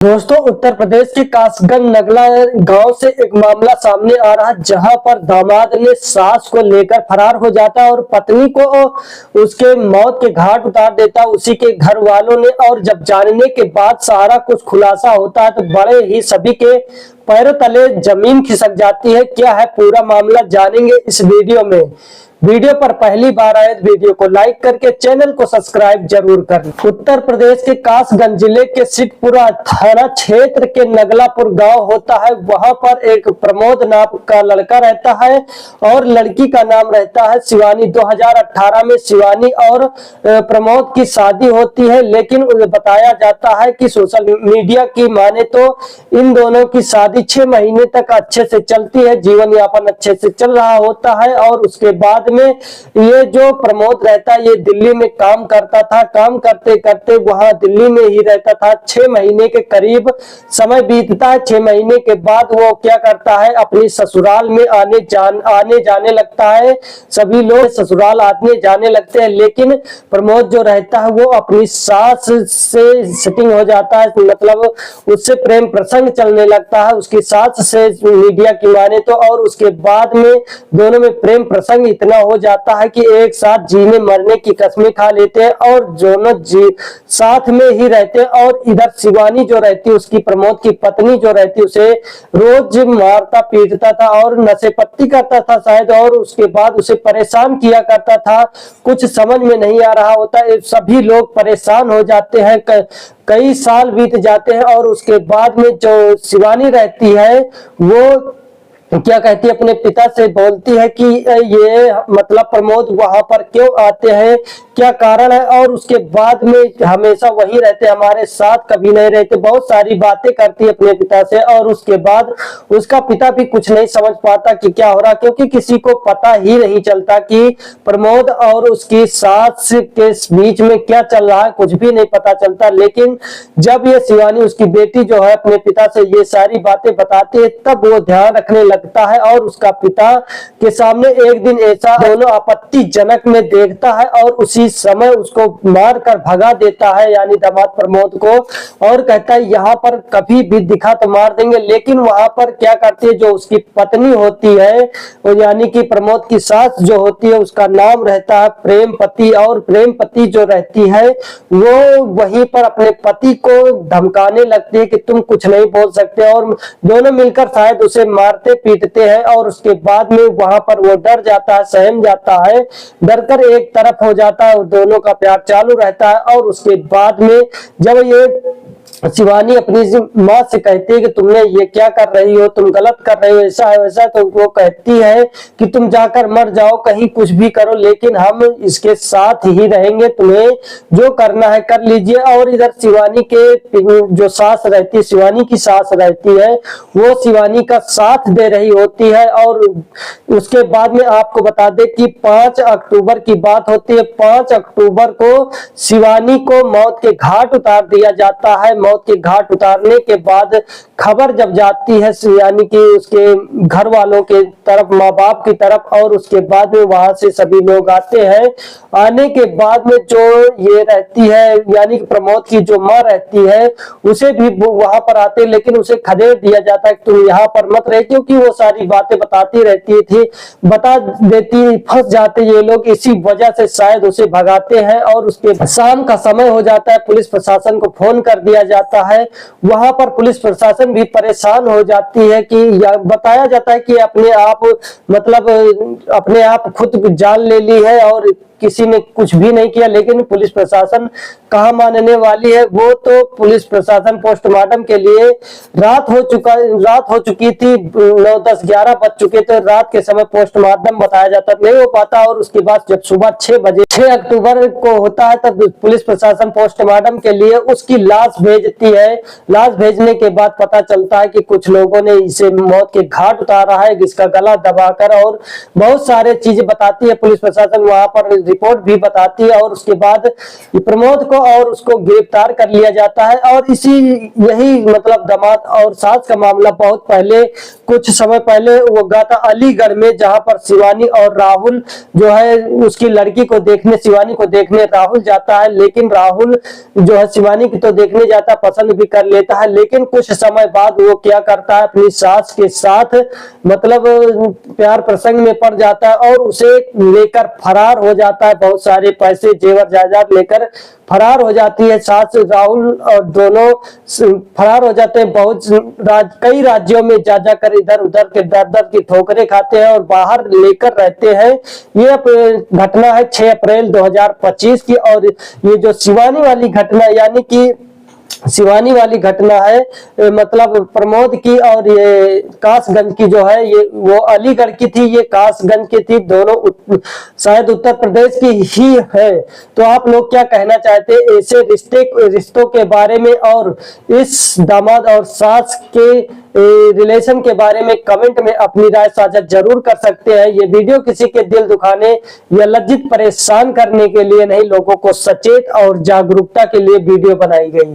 दोस्तों, उत्तर प्रदेश के कासगंज नगला गांव से एक मामला सामने आ रहा है, जहां पर दामाद ने सास को लेकर फरार हो जाता है और पत्नी को उसके मौत के घाट उतार देता है उसी के घर वालों ने। और जब जानने के बाद सारा कुछ खुलासा होता है तो बड़े ही सभी के पैरों तले जमीन खिसक जाती है। क्या है पूरा मामला, जानेंगे इस वीडियो में। वीडियो पर पहली बार आए तो वीडियो को लाइक करके चैनल को सब्सक्राइब जरूर करें। उत्तर प्रदेश के कासगंज जिले के सिद्धपुरा थाना क्षेत्र के नगलापुर गांव होता है। वहां पर एक प्रमोद नाम का लड़का रहता है और लड़की का नाम रहता है शिवानी। 2018 में शिवानी और प्रमोद की शादी होती है, लेकिन बताया जाता है कि सोशल मीडिया की माने तो इन दोनों की शादी 6 महीने तक अच्छे से चलती है, जीवन यापन अच्छे से चल रहा होता है। और उसके बाद में ये जो प्रमोद रहता है ये दिल्ली में काम करता था। काम करते करते वहां दिल्ली में ही रहता था। 6 महीने के करीब समय बीतता है। 6 महीने के बाद वो क्या करता है, अपनी ससुराल में आने जाने लगता है। सभी लोग ससुराल आने जाने लगते हैं, लेकिन प्रमोद जो रहता है वो अपनी सास से सेटिंग हो जाता है, मतलब उससे प्रेम प्रसंग चलने लगता है उसकी सास से, मीडिया की माने तो। और उसके बाद में दोनों में प्रेम प्रसंग इतना हो जाता है कि एक साथ जीने मरने की कसमें खा लेते हैं और दोनों साथ में ही रहते हैं। और इधर शिवानी जो रहती है, उसकी प्रमोद की पत्नी जो रहती है, उसे रोज मारता पीटता था और नशे पत्ती करता था शायद, और उसके बाद उसे परेशान किया करता था। कुछ समझ में नहीं आ रहा होता, सभी लोग परेशान हो जाते हैं। कई साल बीत जाते हैं और उसके बाद में जो शिवानी रहती है वो क्या कहती है, अपने पिता से बोलती है कि ये मतलब प्रमोद वहां पर क्यों आते हैं, क्या कारण है। और उसके बाद में हमेशा वही रहते, हमारे साथ कभी नहीं रहते। बहुत सारी बातें करती है अपने पिता से। और उसके बाद उसका पिता भी कुछ नहीं समझ पाता कि क्या हो रहा, क्योंकि किसी को पता ही नहीं चलता कि प्रमोद और उसकी सास के बीच में क्या चल रहा है, कुछ भी नहीं पता चलता। लेकिन जब ये शिवानी उसकी बेटी जो है अपने पिता से ये सारी बातें बताती है, तब वो ध्यान रखने लगता है। और उसका पिता के सामने एक दिन ऐसा दोनों आपत्तिजनक में देखता है और उसी समय उसको मार कर भगा देता है, यानी दामाद प्रमोद को। और कहता है यहाँ पर कभी भी दिखा तो मार देंगे। लेकिन वहां पर क्या करती है, जो उसकी पत्नी होती है, यानी कि प्रमोद की सास जो होती है, उसका नाम रहता है प्रेमपति। और प्रेमपति जो रहती है वो वहीं पर अपने पति को धमकाने लगती है कि तुम कुछ नहीं बोल सकते। और दोनों मिलकर शायद उसे मारते पीटते हैं। और उसके बाद में वहां पर वो डर जाता है, सहम जाता है, डरकर एक तरफ हो जाता है। दोनों का प्यार चालू रहता है। और उसके बाद में जब ये शिवानी अपनी माँ से कहती है कि तुमने ये क्या कर रही हो, तुम गलत कर रही हो, ऐसा है वैसा, तो वो कहती है कि तुम जाकर मर जाओ, कहीं कुछ भी करो, लेकिन हम इसके साथ ही रहेंगे, तुम्हें जो करना है कर लीजिए। और इधर शिवानी के जो सास रहती है, शिवानी की सास रहती है, वो शिवानी का साथ दे रही होती है। और उसके बाद में आपको बता दे कि 5 अक्टूबर की बात होती है। 5 अक्टूबर को शिवानी को मौत के घाट उतार दिया जाता है। मौत के घाट उतारने के बाद खबर जब जाती है यानी कि उसके घर वालों के तरफ, माँ बाप की तरफ, और उसके बाद में वहां से सभी लोग आते हैं। आने के बाद में जो ये रहती है, यानी कि प्रमोद की जो माँ रहती है, उसे भी वहां पर आते, लेकिन उसे खदेड़ दिया जाता है कि तुम यहाँ पर मत रहे, क्योंकि वो सारी बातें बताती रहती थी, बता देती, फंस जाते ये लोग, इसी वजह से शायद उसे भगाते हैं। और उसके शाम का समय हो जाता है, पुलिस प्रशासन को फोन कर दिया जाता है। वहां पर पुलिस प्रशासन भी परेशान हो जाती है कि बताया जाता है कि अपने आप, मतलब अपने आप खुद जान ले ली है और किसी ने कुछ भी नहीं किया। लेकिन पुलिस प्रशासन कहाँ मानने वाली है। वो तो पुलिस प्रशासन पोस्टमार्टम के लिए रात हो चुकी थी, 9, 10, 11 बज चुके थे। रात के समय पोस्टमार्टम बताया जाता नहीं हो पाता। और उसके बाद जब सुबह 6 बजे 6 अक्टूबर को होता है, तब पुलिस प्रशासन पोस्टमार्टम के लिए उसकी लाश भेजती है। लाश भेजने के बाद पता चलता है कि कुछ लोगों ने इसे मौत के घाट उतारा है, इसका गला दबाकर, और बहुत सारे चीजें बताती है पुलिस प्रशासन। वहां पर रिपोर्ट भी बताती है और उसके बाद प्रमोद को और उसको गिरफ्तार कर लिया जाता है। और इसी यही मतलब दामाद और सास का मामला बहुत पहले, कुछ समय पहले वो हुआ था अलीगढ़ में, जहां पर शिवानी और राहुल जो है उसकी लड़की को देखने, शिवानी को देखने राहुल जाता है, लेकिन राहुल जो है शिवानी की तो देखने जाता, पसंद भी कर लेता है, लेकिन कुछ समय बाद वो क्या करता है अपनी सास के साथ मतलब प्यार प्रसंग में पड़ जाता है और उसे लेकर फरार हो जाता है। बहुत सारे पैसे जेवर जायदाद लेकर फरार हो जाती है सास, राहुल और दोनों फरार हो जाते हैं। कई राज्यों में जा जाकर इधर उधर के दर दर की ठोकरें खाते हैं और बाहर लेकर रहते हैं। ये घटना है 6 अप्रैल 2025 की। और ये जो शिवानी वाली घटना यानी कि शिवानी वाली घटना है मतलब प्रमोद की, और ये कासगंज की जो है ये वो अलीगढ़ की थी, ये कासगंज की थी, दोनों शायद उत्तर प्रदेश की ही है। तो आप लोग क्या कहना चाहते हैं ऐसे रिश्तों के बारे में और इस दामाद और सास के रिलेशन के बारे में कमेंट में अपनी राय साझा जरूर कर सकते हैं। ये वीडियो किसी के दिल दुखाने या लज्जित परेशान करने के लिए नहीं, लोगों को सचेत और जागरूकता के लिए वीडियो बनाई गई।